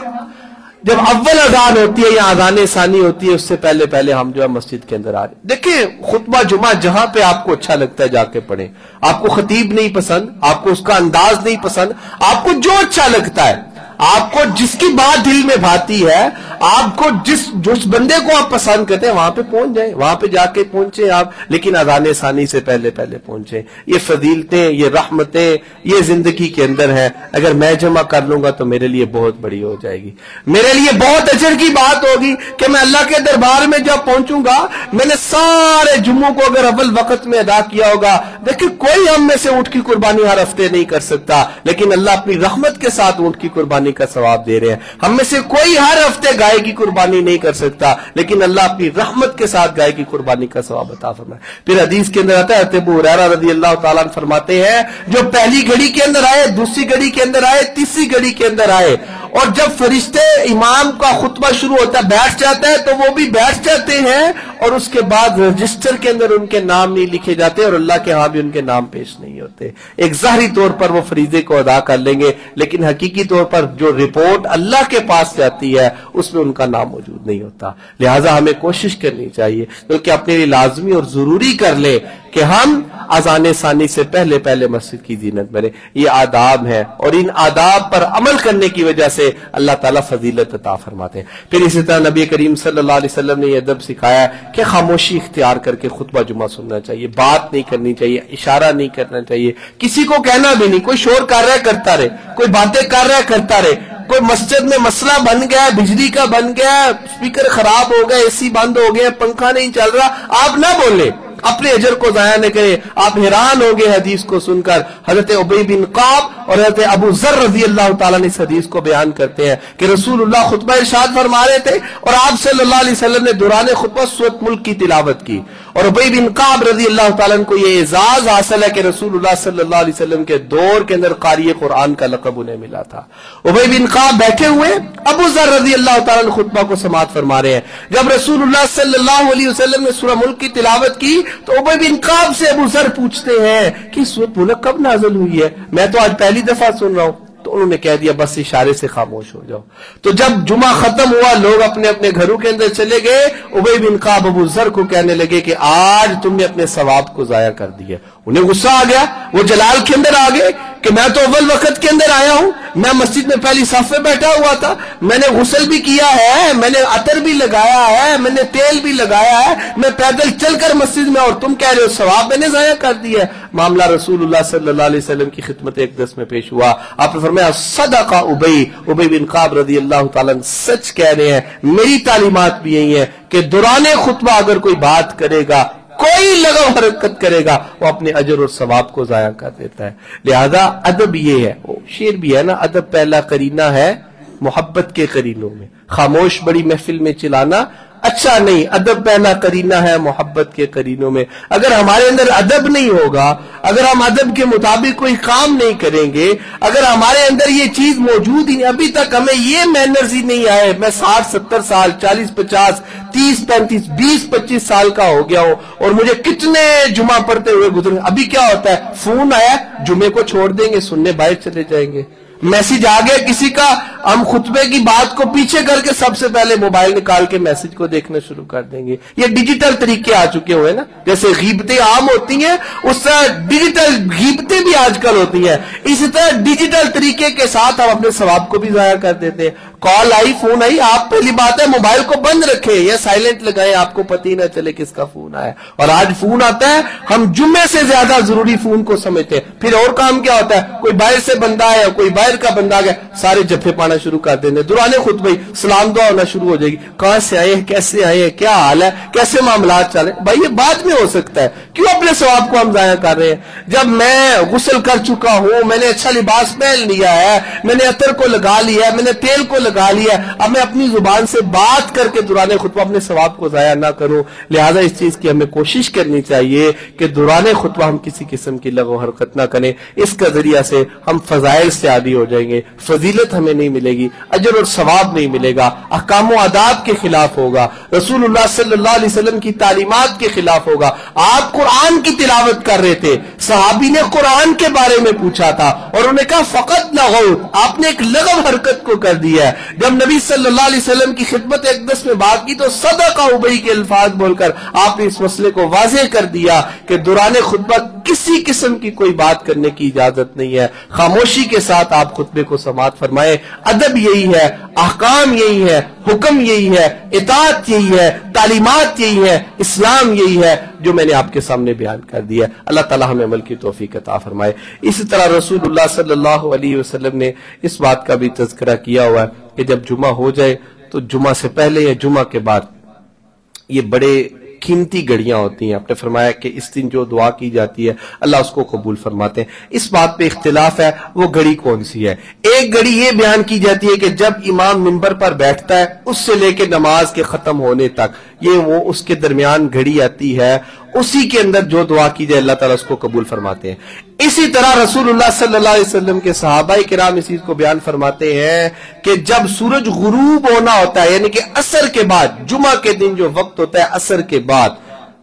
جب اول اذان ہوتی ہے یا اذان ثانی ہوتی ہے اس سے پہلے ہم جو ہے مسجد کے اندر آ رہے ہیں۔ دیکھیں خطبہ جمعہ جہاں پہ آپ کو اچھا لگتا ہے جا کے پڑھیں، آپ کو خطیب نہیں پسند، آپ کو اس کا انداز نہیں پسند، آپ کو جو اچھا لگتا ہے آپ کو جس کی بات دل میں بھاتی ہے، آپ کو جس بندے کو آپ پسند کرتے ہیں وہاں پہ پہنچ جائیں، وہاں پہ جا کے پہنچے آپ، لیکن اذان ثانی سے پہلے پہنچے۔ یہ فضیلتیں، یہ رحمتیں یہ زندگی کے اندر ہیں، اگر میں جمع کر لوں گا تو میرے لیے بہت بڑی ہو جائے گی، میرے لیے بہت اجر کی بات ہوگی کہ میں اللہ کے دربار میں جب پہنچوں گا، میں نے سارے جمعوں کو اگر اول وقت میں ادا کیا ہوگا۔ دیکھیں کوئی ہم میں سے اونٹ کی قربانی ہر ہفتے نہیں کر سکتا، لیکن اللہ اپنی رحمت کے ساتھ اونٹ کی قربانی کا ثواب دے رہے ہیں۔ ہم میں سے کوئی ہر ہفتے گائے کی قربانی نہیں کر سکتا، لیکن اللہ اپنی رحمت کے ساتھ گائے کی قربانی کا ثواب عطا فرمائے۔ پھر حدیث کے اندر آتا ہے، ابو ہریرہ رضی اللہ تعالیٰ عنہ فرماتے ہیں، جو پہلی گھڑی کے اندر آئے، دوسری گھڑی کے اندر آئے، تیسری گھڑی کے اندر آئے، اور جب فرشتے امام کا خطبہ شروع ہوتا ہے بیٹھ جاتا ہے تو وہ بھی بیٹھ جاتے ہیں، اور اس کے بعد رجسٹر کے اندر ان کے نام نہیں لکھے جاتے اور اللہ کے ہاں بھی ان کے نام پیش نہیں ہوتے۔ ایک ظاہری طور پر وہ فریضے کو ادا کر لیں گے، لیکن حقیقی طور پر جو رپورٹ اللہ کے پاس جاتی ہے اس میں ان کا نام موجود نہیں ہوتا۔ لہٰذا ہمیں کوشش کرنی چاہیے بلکہ اپنے لیے لازمی اور ضروری کر لے کہ ہم اذان ثانی سے پہلے مسجد کی زینت بنیں۔ یہ آداب ہیں، اور ان آداب پر عمل کرنے کی وجہ سے اللہ تعالیٰ فضیلت عطا فرماتے ہیں۔ پھر اسی طرح نبی کریم صلی اللہ علیہ وسلم نے یہ ادب سکھایا کہ خاموشی اختیار کر کے خطبہ جمعہ سننا چاہیے، بات نہیں کرنی چاہیے، اشارہ نہیں کرنا چاہیے، کسی کو کہنا بھی نہیں، کوئی شور کر رہا ہے کرتا رہے، کوئی باتیں کر رہا ہے کرتا رہے، کوئی مسجد میں مسئلہ بن گیا ہے، بجلی کا بن گیا ہے، اسپیکر خراب ہو گیا، اے سی بند ہو گیا، پنکھا نہیں چل رہا، آپ نہ بولیں، اپنے اجر کو ضائع نہ کریں۔ آپ حیران ہوں گے حدیث کو سن کر، حضرت ابی بن کعب اور حضرت ابو ذر رضی اللہ تعالیٰ نے اس حدیث کو بیان کرتے ہیں کہ رسول اللہ خطبہ ارشاد فرما رہے تھے اور آپ صلی اللہ علیہ وسلم نے دوران خطبہ سورۃ ملک کی تلاوت کی، اور ابی بن کعب رضی اللہ تعالیٰ عنہ کو یہ اعزاز حاصل ہے کہ رسول اللہ صلی اللہ علیہ وسلم کے دور کے اندر قاری قرآن کا لقب انہیں ملا تھا۔ ابی بن کعب بیٹھے ہوئے، ابو ذر رضی اللہ تعالیٰ عنہ خطبہ کو سماعت فرما رہے ہیں۔ جب رسول اللہ صلی اللہ علیہ وسلم نے سورہ ملک کی تلاوت کی تو ابی بن کعب سے ابو ذر پوچھتے ہیں کہ سورۃ ملک کب نازل ہوئی ہے؟ میں تو آج پہلی دفعہ سن رہا ہوں۔ تو انہوں نے کہہ دیا بس اشارے سے خاموش ہو جاؤ۔ تو جب جمعہ ختم ہوا، لوگ اپنے اپنے گھروں کے اندر چلے گئے، ابی بن کعب ابو ذر کو کہنے لگے کہ آج تم نے اپنے ثواب کو ضائع کر دیا۔ انہیں غصہ آ گیا، وہ جلال کے اندر آ گئے کہ میں تو اول وقت کے اندر آیا ہوں، میں مسجد میں پہلی صف میں بیٹھا ہوا تھا، میں نے غسل بھی کیا ہے، میں نے عطر بھی لگایا ہے، میں نے تیل بھی لگایا ہے، میں پیدل چل کر مسجد میں، اور تم کہہ رہے ہو ثواب میں نے ضائع کر دیا ہے۔ معاملہ رسول اللہ صلی اللہ علیہ وسلم کی خدمت اقدس میں پیش ہوا۔ آپ نے فرمایا صدق ابی بن کعب رضی اللہ تعالیٰ سچ کہہ رہے ہیں، میری تعلیمات بھی یہی ہے کہ دوران خطبہ اگر کوئی بات کرے گا، کوئی لغو حرکت کرے گا، وہ اپنے اجر اور ثواب کو ضائع کر دیتا ہے۔ لہذا ادب یہ ہے، شعر بھی ہے نا، ادب پہلا قرینہ ہے محبت کے قرینوں میں، خاموش بڑی محفل میں چلانا اچھا نہیں، ادب پہلا قرینہ ہے محبت کے قرینوں میں۔ اگر ہمارے اندر ادب نہیں ہوگا، اگر ہم ادب کے مطابق کوئی کام نہیں کریں گے، اگر ہمارے اندر یہ چیز موجود ہی نہیں، ابھی تک ہمیں یہ مینرز ہی نہیں آئے، میں 60 70 سال 40 50 30 35 20 25 سال کا ہو گیا ہوں اور مجھے کتنے جمعہ پڑھتے ہوئے گزرے، ابھی کیا ہوتا ہے، فون آیا جمعے کو چھوڑ دیں گے، سننے باہر چلے جائیں گے، میسج آ گیا کسی کا، ہم خطبے کی بات کو پیچھے کر کے سب سے پہلے موبائل نکال کے میسج کو دیکھنا شروع کر دیں گے۔ یہ ڈیجیٹل طریقے آ چکے ہوئے نا، جیسے غیبتیں عام ہوتی ہیں اس طرح ڈیجیٹل غیبتیں بھی آج کل ہوتی ہیں، اسی طرح ڈیجیٹل طریقے کے ساتھ ہم اپنے ثواب کو بھی ضائع کر دیتے ہیں۔ کال آئی، فون آئی، آپ پہلی بات ہے موبائل کو بند رکھیں یا سائلنٹ لگائیں، آپ کو پتہ ہی نہ چلے کس کا فون آیا، اور آج فون آتا ہے ہم جمعے سے زیادہ ضروری فون کو سمجھتے ہیں۔ پھر اور کام کیا ہوتا ہے، کوئی باہر سے بندہ آیا، کوئی باہر کا بندہ آ گیا، سارے جفے پانا شروع کر دینے، دوران خطبہ سلام دعا ہونا شروع ہو جائے گی، کہاں سے آئے ہیں، کیسے آئے ہیں، کیا حال ہے، کیسے معاملات چلے۔ بھائی یہ بعد میں ہو سکتا ہے، کیوں اپنے ثواب کو ہم ضائع کر رہے ہیں؟ جب میں غسل کر چکا ہوں، میں نے اچھا لباس پہن لیا ہے، میں نے عطر کو لگا لیا ہے، میں نے تیل کو لگا لیا ہے، اب میں اپنی زبان سے بات کر کے دوران خطبہ اپنے ثواب کو ضائع نہ کروں۔ لہٰذا اس چیز کی ہمیں کوشش کرنی چاہیے کہ دوران خطبہ ہم کسی قسم کی لغو حرکت نہ کریں، اس کا ذریعہ سے ہم فضائل سے عادی ہو جائیں گے، فضیلت ہمیں نہیں ملے گی، اجر اور ثواب نہیں ملے گا، احکام و آداب کے خلاف ہوگا، رسول اللہ صلی اللہ علیہ وسلم کی تعلیمات کے خلاف ہوگا۔ آپ قرآن کی تلاوت کر رہے تھے، صحابی نے قرآن کے بارے میں پوچھا تھا اور انہوں نے کہا فقط لغوت، آپ نے ایک لغو حرکت کو کر دیا ہے، جب نبی صلی اللہ علیہ وسلم کی خدمت اقدس میں بات کی تو صدقہ ابی کے الفاظ بول کر آپ نے اس مسئلے کو واضح کر دیا کہ دوران خطبہ کسی قسم کی کوئی بات کرنے کی اجازت نہیں ہے، خاموشی کے ساتھ آپ خطبے کو سماعت فرمائیں۔ ادب یہی ہے، احکام یہی ہے، حکم یہی ہے، اطاعت یہی ہے، تعلیمات یہی ہے، اسلام یہی ہے جو میں نے آپ کے سامنے بیان کر دیا۔ اللہ تعالی ہمیں عمل کی توفیق عطا فرمائے۔ اسی طرح رسول اللہ صلی اللہ علیہ وسلم نے اس بات کا بھی تذکرہ کیا ہوا ہے کہ جب جمعہ ہو جائے تو جمعہ سے پہلے یا جمعہ کے بعد یہ بڑے قیمتی گھڑیاں ہوتی ہیں۔ آپ نے فرمایا کہ اس دن جو دعا کی جاتی ہے اللہ اس کو قبول فرماتے ہیں۔ اس بات پہ اختلاف ہے وہ گھڑی کون سی ہے۔ ایک گھڑی یہ بیان کی جاتی ہے کہ جب امام منبر پر بیٹھتا ہے اس سے لے کے نماز کے ختم ہونے تک یہ وہ اس کے درمیان گھڑی آتی ہے، اسی کے اندر جو دعا کی جائے اللہ تعالیٰ اس کو قبول فرماتے ہیں۔ اسی طرح رسول اللہ صلی اللہ علیہ وسلم کے صحابہ کرام اس چیز کو بیان فرماتے ہیں کہ جب سورج غروب ہونا ہوتا ہے یعنی کہ عصر کے بعد، جمعہ کے دن جو وقت ہوتا ہے عصر کے بعد،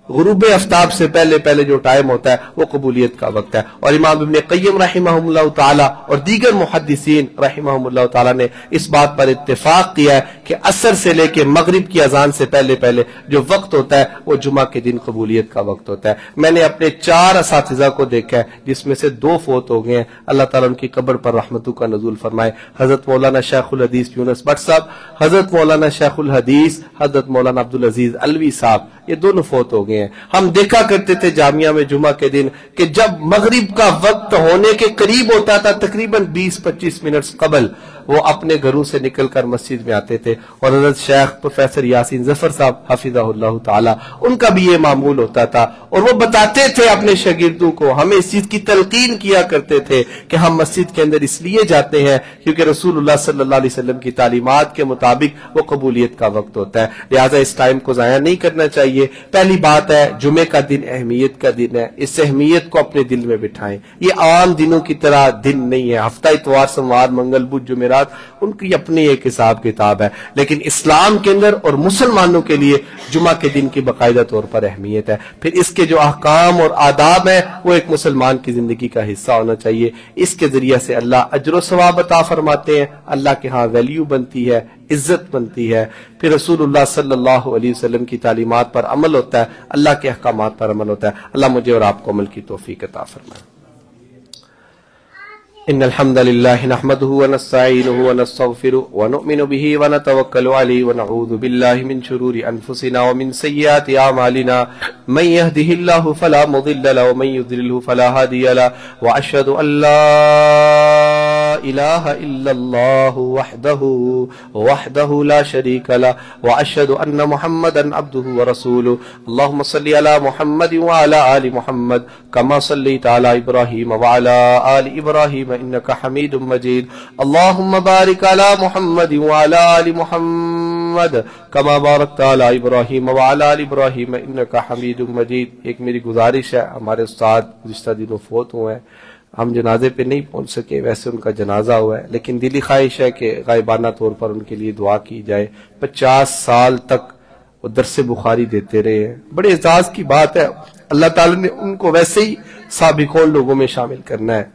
غروب آفتاب سے پہلے جو ٹائم ہوتا ہے وہ قبولیت کا وقت ہے۔ اور امام ابن قیم رحمہ اللہ تعالی اور دیگر محدثین رحمہ اللہ تعالی نے اس بات پر اتفاق کیا ہے کہ عصر سے لے کے مغرب کی اذان سے پہلے جو وقت ہوتا ہے وہ جمعہ کے دن قبولیت کا وقت ہوتا ہے۔ میں نے اپنے 4 اساتذہ کو دیکھا ہے جس میں سے 2 فوت ہو گئے ہیں، اللہ تعالیٰ ان کی قبر پر رحمتوں کا نزول فرمائے۔ حضرت مولانا شیخ الحدیث یونس بٹ صاحب، حضرت مولانا شیخ الحدیث حضرت مولانا عبدالعزیز علوی صاحب، یہ دونوں فوت ہو گئے ہیں۔ ہم دیکھا کرتے تھے جامعہ میں جمعہ کے دن کہ جب مغرب کا وقت ہونے کے قریب ہوتا تھا تقریباً 20-25 منٹ قبل وہ اپنے گھروں سے نکل کر مسجد میں آتے تھے، اور حضرت شیخ پروفیسر یاسین ظفر صاحب حفظہ اللہ تعالی ان کا بھی یہ معمول ہوتا تھا، اور وہ بتاتے تھے اپنے شاگردوں کو، ہمیں اس چیز کی تلقین کیا کرتے تھے کہ ہم مسجد کے اندر اس لیے جاتے ہیں کیونکہ رسول اللہ صلی اللہ علیہ وسلم کی تعلیمات کے مطابق وہ قبولیت کا وقت ہوتا ہے، لہٰذا اس ٹائم کو ضائع نہیں کرنا چاہیے۔ پہلی بات ہے جمعے کا دن اہمیت کا دن ہے، اس اہمیت کو اپنے دل میں بٹھائیں۔ یہ عام دنوں کی طرح دن نہیں ہے، ہفتہ اتوار سوموار منگل بدھ جمعرات ان کی اپنی ایک حساب کتاب ہے، لیکن اسلام کے اندر اور مسلمانوں کے لیے جمعہ کے دن کی باقاعدہ طور پر اہمیت ہے۔ پھر اس کے جو احکام اور آداب ہیں وہ ایک مسلمان کی زندگی کا حصہ ہونا چاہیے، اس کے ذریعے سے اللہ اجر و ثواب عطا فرماتے ہیں، اللہ کے ہاں ویلیو بنتی ہے، عزت بنتی ہے، پھر رسول اللہ صلی اللہ علیہ وسلم کی تعلیمات پر عمل ہوتا ہے، اللہ کے احکامات پر عمل ہوتا ہے۔ اللہ مجھے اور آپ کو عمل کی توفیق عطا فرمائے۔ ان الحمد لله نحمده ونستعينه ونستغفره ونؤمن به ونتوكل عليه ونعوذ بالله من شرور انفسنا ومن سيئات اعمالنا من يهده الله فلا مضل له ومن يضلل فلا هادي له واشهد ان لا اله الا الله وحده لا شريك له واشهد ان محمدا عبده ورسوله اللهم صل على محمد وعلى ال محمد كما صليت على ابراهيم وعلى ال ابراهيم انك حميد مجيد اللهم بارك على محمد وعلى ال محمد كما باركت على ابراهيم وعلى ال ابراهيم انك حميد مجيد۔ ایک میری گزارش ہے، ہمارے استاد گزشتہ دنوں فوت ہوئے ہیں، ہم جنازے پہ نہیں پہنچ سکے، ویسے ان کا جنازہ ہوا ہے، لیکن دلی خواہش ہے کہ غائبانہ طور پر ان کے لیے دعا کی جائے۔ 50 سال تک وہ درس بخاری دیتے رہے ہیں، بڑے اعزاز کی بات ہے، اللہ تعالی نے ان کو ویسے ہی سابقون لوگوں میں شامل کرنا ہے۔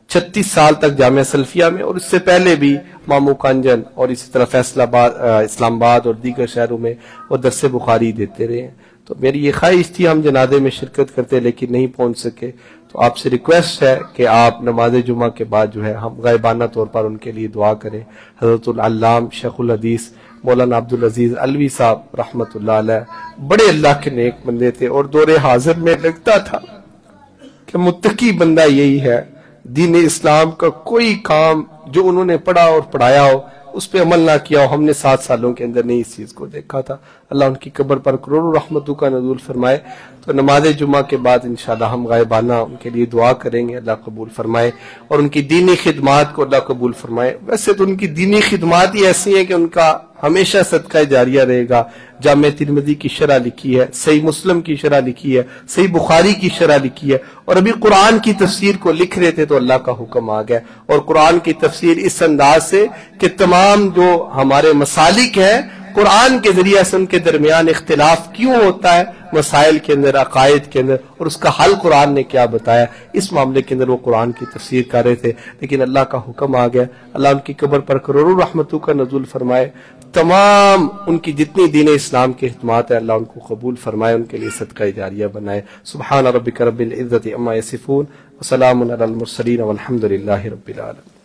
36 سال تک جامعہ سلفیہ میں اور اس سے پہلے بھی مامو کانجن اور اسی طرح فیصل آباد، اسلام آباد اور دیگر شہروں میں وہ درس بخاری دیتے رہے ہیں۔ تو میری یہ خواہش تھی ہم جنازے میں شرکت کرتے لیکن نہیں پہنچ سکے، تو آپ سے ریکویسٹ ہے کہ آپ نماز جمعہ کے بعد جو ہے ہم غائبانہ طور پر ان کے لیے دعا کریں۔ حضرت العلام شیخ الحدیث مولانا عبدالعزیز علوی صاحب رحمت اللہ علیہ بڑے اللہ کے نیک بندے تھے، اور دور حاضر میں لگتا تھا کہ متقی بندہ یہی ہے، دین اسلام کا کوئی کام جو انہوں نے پڑھا اور پڑھایا ہو اس پہ عمل نہ کیا ہو، ہم نے 7 سالوں کے اندر نہیں اس چیز کو دیکھا تھا۔ اللہ ان کی قبر پر کروڑوں رحمتوں کا نزول فرمائے۔ تو نماز جمعہ کے بعد انشاءاللہ ہم غائبانہ ان کے لیے دعا کریں گے، اللہ قبول فرمائے، اور ان کی دینی خدمات کو اللہ قبول فرمائے۔ ویسے تو ان کی دینی خدمات ہی ایسی ہیں کہ ان کا ہمیشہ صدقہ جاریہ رہے گا۔ جامع ترمذی کی شرح لکھی ہے، صحیح مسلم کی شرح لکھی ہے، صحیح بخاری کی شرح لکھی ہے، اور ابھی قرآن کی تفسیر کو لکھ رہے تھے تو اللہ کا حکم آ گیا، اور قرآن کی تفسیر اس انداز سے کہ تمام جو ہمارے مسالک ہیں قرآن کے ذریعے سے ان کے درمیان اختلاف کیوں ہوتا ہے، مسائل کے اندر، عقائد کے اندر، اور اس کا حل قرآن نے کیا بتایا، اس معاملے کے اندر وہ قرآن کی تفسیر کر رہے تھے، لیکن اللہ کا حکم آ گیا۔ اللہ ان کی قبر پر کروڑوں رحمتوں کا نزول فرمائے، تمام ان کی جتنی دین اسلام کی خدمات ہے اللہ ان کو قبول فرمائے، ان کے لیے صدقہ جاریہ بنائے۔ سبحان ربک رب العزت عما یصفون وسلام علی المرسلین والحمد للہ رب العالمین۔